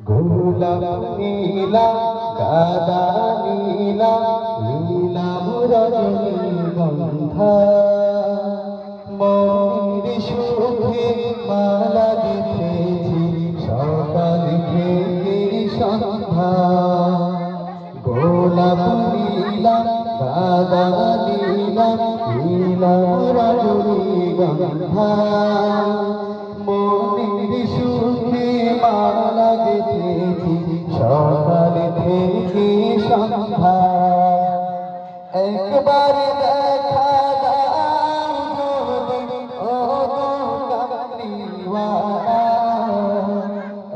গোলাপ নীলা গাদা নীলা নীলাভ রজনীগন্ধা মনের সুখে মালা গেঁথেছি সকাল থেকে সন্ধ্যা। গোলাপ নীলা গাদা নীলা নীলাভ রজনীগন্ধা মনের সুখে মালা গেঁথেছি সকাল থেকে সন্ধ্যা। একবার দেখা দাও যদি ও কামলিওয়ালা,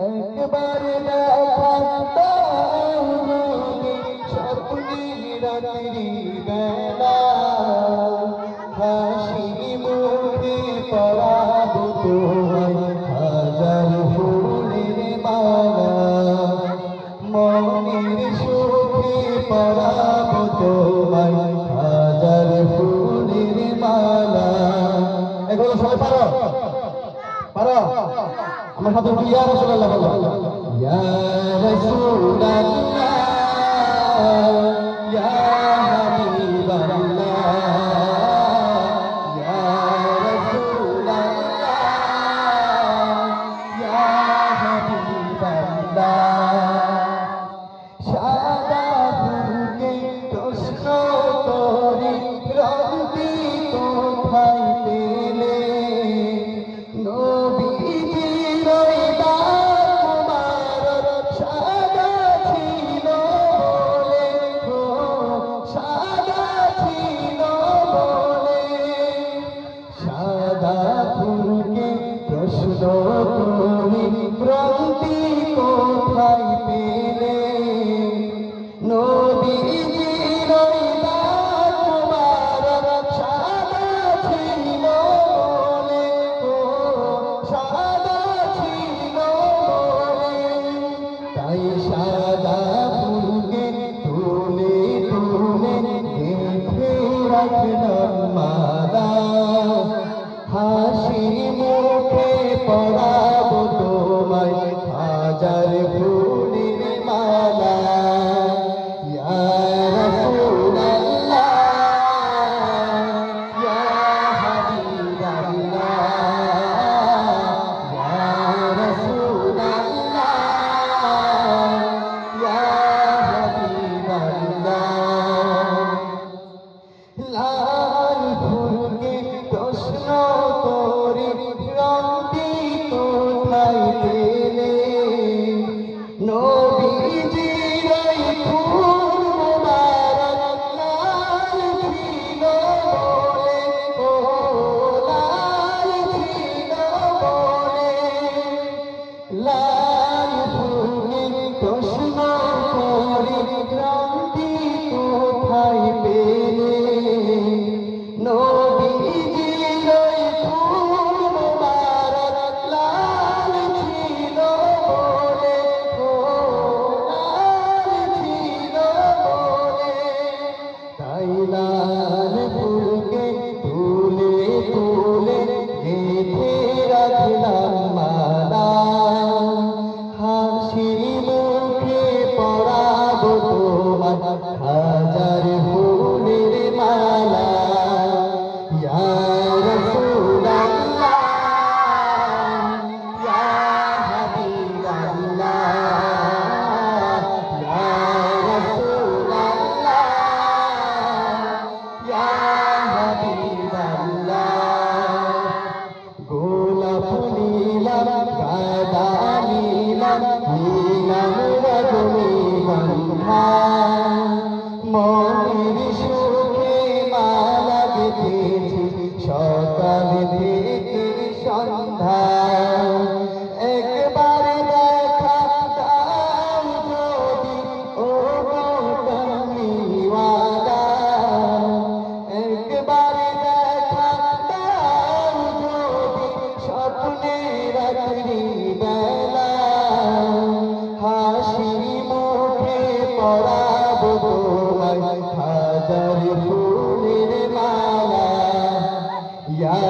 একবার দেখা দাও যদি স্বপ্নে রাত্রি বেলা হাসি মুখে পরাবো তোমায় হাজার ফুলের মালা। মনের সুখে পরাবো তোমায় হাজার ফুলের মালা। এগুলো সবাই পারো পারো আমার সাথে ইয়া রাসূলুল্লাহ বলো, ইয়া রাসূলুল্লাহ ইয়া হাবিবাল্লাহ ইয়া রাসূলুল্লাহ ইয়া হাবিবাল্লাহ। সাদা ফুলকে প্রশ্ন করি রবি কোথায় পেলে, নবীজির ওই দাকুমার সাদা ছিল বলে, ও সাদা ছিল বলে। সাদা ফুলকে প্রশ্ন করি রবি কোথায় পেলে, নবীজির ওই দাকুমার সাদা ছিল বলে, ও সাদা ছিল বলে। তাই সাদা ফুলকে তুলে তুলে গেঁথে রাখলাম মালা, হাসি মুখে পরাবো তোমায় হাজার ফুলের মালা। ইয়া রাসূলুল্লাহ ইয়া হাবিবাল্লাহ ইয়া রাসূলুল্লাহ ইয়া হাবিবাল্লাহ। লাল ফুলকে প্রশ্ন করি রবি কোথায় পেলে, নবীজির ওই ফুল মুবারক লাল ছিল বলে, ও লাল ছিল বলে। লাল ফুলের প্রশ্ন করি রবি কোথায় পেলে, নবীজির ওই ফুল মুবারক লাল ছিল বলে, ও লাল ছিল বলে। তাই লাল ফুলকে তুলে তুলে গেঁথে রাখলাম মালা, হাসি মুখে পরাবো তোমায় হাজার ফুলের মালা। ইয়া রাসূলুল্লাহ ইয়া হাবিবাল্লাহ ইয়া রাসূলুল্লাহ ইয়া হাবিবাল্লাহ। গোলাপ নীলা গাদা নীলা নীলাভ রজনীগন্ধা মনের সুখে মালা গেঁথেছি সকাল থেকে সন্ধ্যা। একবার দেখা দাও যদি ও কামলিওয়ালা, একবার দেখা দাও যদি স্বপ্নে রাত্রি বেলা হাসি মুখে পরাবো তোমায় হাজার ফুলের মালা। ইয়া